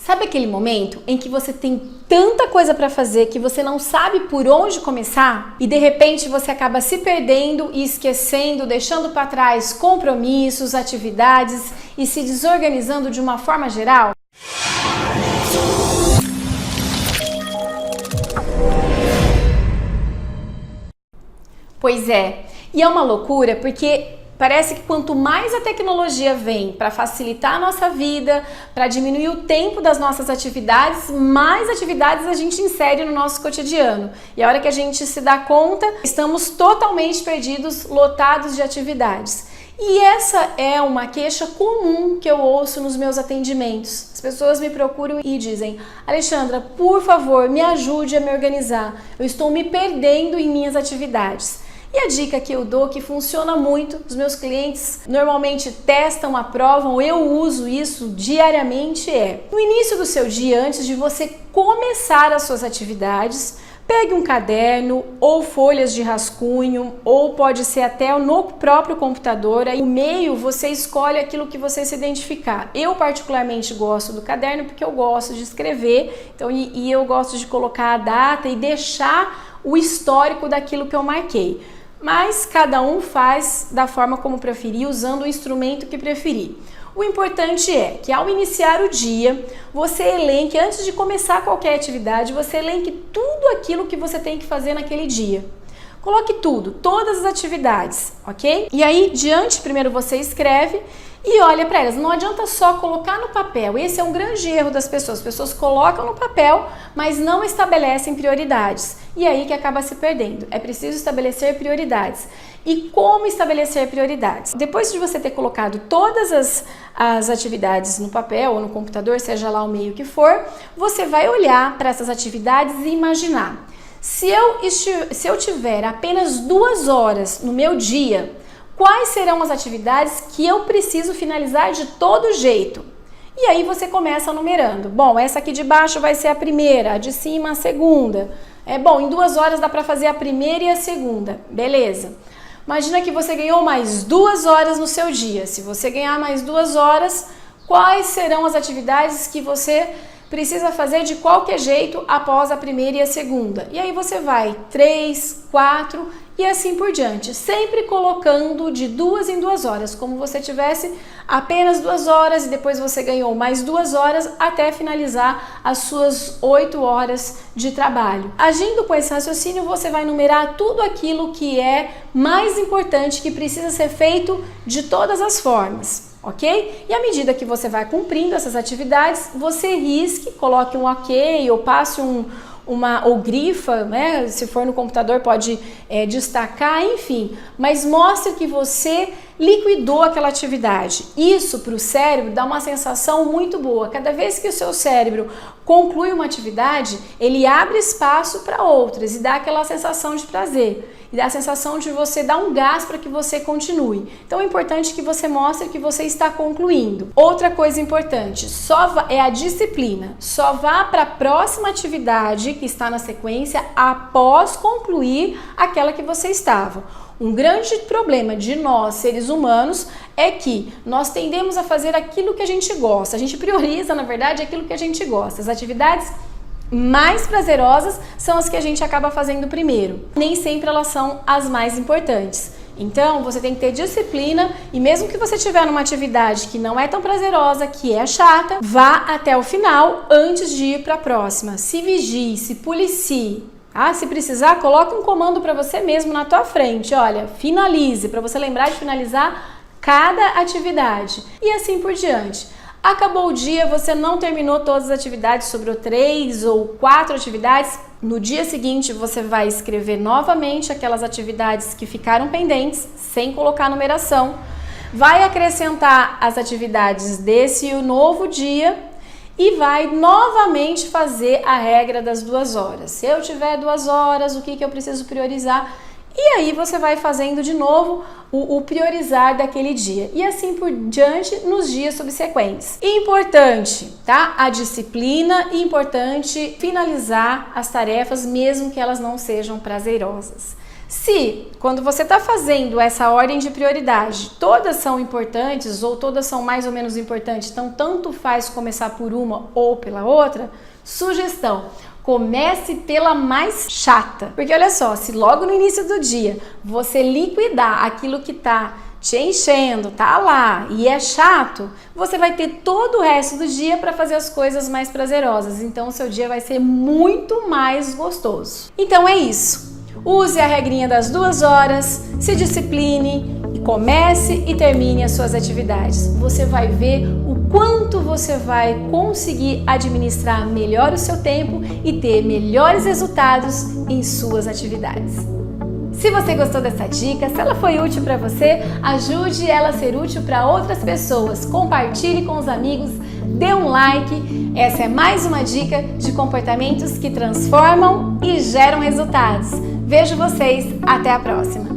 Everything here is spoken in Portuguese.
Sabe aquele momento em que você tem tanta coisa para fazer que você não sabe por onde começar e de repente você acaba se perdendo e esquecendo, deixando para trás compromissos, atividades e se desorganizando de uma forma geral? Pois é, e é uma loucura porque parece que quanto mais a tecnologia vem para facilitar a nossa vida, para diminuir o tempo das nossas atividades, mais atividades a gente insere no nosso cotidiano. E a hora que a gente se dá conta, estamos totalmente perdidos, lotados de atividades. E essa é uma queixa comum que eu ouço nos meus atendimentos. As pessoas me procuram e dizem: Alexandra, por favor, me ajude a me organizar. Eu estou me perdendo em minhas atividades. E a dica que eu dou, que funciona muito, os meus clientes normalmente testam, aprovam, eu uso isso diariamente, no início do seu dia, antes de você começar as suas atividades, pegue um caderno ou folhas de rascunho, ou pode ser até no próprio computador. Aí, no meio você escolhe aquilo que você se identificar. Eu particularmente gosto do caderno porque eu gosto de escrever, então, e eu gosto de colocar a data e deixar o histórico daquilo que eu marquei. Mas cada um faz da forma como preferir, usando o instrumento que preferir. O importante é que ao iniciar o dia, você elenque, antes de começar qualquer atividade, você elenque tudo aquilo que você tem que fazer naquele dia. Coloque tudo, todas as atividades, ok? E aí, primeiro você escreve e olha para elas. Não adianta só colocar no papel. Esse é um grande erro das pessoas. As pessoas colocam no papel, mas não estabelecem prioridades. E aí que acaba se perdendo. É preciso estabelecer prioridades. E como estabelecer prioridades? Depois de você ter colocado todas as atividades no papel ou no computador, seja lá o meio que for, você vai olhar para essas atividades e imaginar. Se eu tiver apenas 2 horas no meu dia, quais serão as atividades que eu preciso finalizar de todo jeito? E aí você começa numerando. Bom, essa aqui de baixo vai ser a primeira, a de cima a segunda. Bom, em 2 horas dá para fazer a primeira e a segunda. Beleza. Imagina que você ganhou mais 2 horas no seu dia. Se você ganhar mais 2 horas, quais serão as atividades que você precisa fazer de qualquer jeito após a primeira e a segunda? E aí você vai 3, 4 e assim por diante, sempre colocando de 2 em 2 horas, como você tivesse apenas 2 horas e depois você ganhou mais 2 horas até finalizar as suas 8 horas de trabalho. Agindo com esse raciocínio, você vai numerar tudo aquilo que é mais importante, que precisa ser feito de todas as formas. Ok? E à medida que você vai cumprindo essas atividades, você risque, coloque um ok ou passe ou grifa, né? Se for no computador pode destacar, enfim, mas mostre que você liquidou aquela atividade. Isso para o cérebro dá uma sensação muito boa. Cada vez que o seu cérebro conclui uma atividade, ele abre espaço para outras e dá aquela sensação de prazer. E dá a sensação de você dar um gás para que você continue. Então é importante que você mostre que você está concluindo. Outra coisa importante, é a disciplina. Só vá para a próxima atividade que está na sequência após concluir aquela que você estava. Um grande problema de nós, seres humanos, é que nós tendemos a fazer aquilo que a gente gosta. A gente prioriza, na verdade, aquilo que a gente gosta. As atividades mais prazerosas são as que a gente acaba fazendo primeiro. Nem sempre elas são as mais importantes. Então, você tem que ter disciplina e mesmo que você estiver numa atividade que não é tão prazerosa, que é chata, vá até o final antes de ir para a próxima. Se vigie, se policie. Se precisar, coloque um comando para você mesmo na tua frente. Olha, finalize, para você lembrar de finalizar cada atividade. E assim por diante. Acabou o dia, você não terminou todas as atividades, sobrou 3 ou 4 atividades. No dia seguinte, você vai escrever novamente aquelas atividades que ficaram pendentes, sem colocar numeração. Vai acrescentar as atividades desse novo dia e vai novamente fazer a regra das 2 horas. Se eu tiver 2 horas, o que eu preciso priorizar? E aí você vai fazendo de novo o priorizar daquele dia. E assim por diante nos dias subsequentes. Importante, tá? A disciplina e importante finalizar as tarefas mesmo que elas não sejam prazerosas. Se, quando você está fazendo essa ordem de prioridade, todas são importantes ou todas são mais ou menos importantes, então tanto faz começar por uma ou pela outra, sugestão: comece pela mais chata. Porque olha só, se logo no início do dia você liquidar aquilo que está te enchendo, tá lá e é chato, você vai ter todo o resto do dia para fazer as coisas mais prazerosas. Então o seu dia vai ser muito mais gostoso. Então é isso. Use a regrinha das 2 horas, se discipline e comece e termine as suas atividades. Você vai ver o quanto você vai conseguir administrar melhor o seu tempo e ter melhores resultados em suas atividades. Se você gostou dessa dica, se ela foi útil para você, ajude ela a ser útil para outras pessoas. Compartilhe com os amigos, dê um like. Essa é mais uma dica de comportamentos que transformam e geram resultados. Vejo vocês, até a próxima!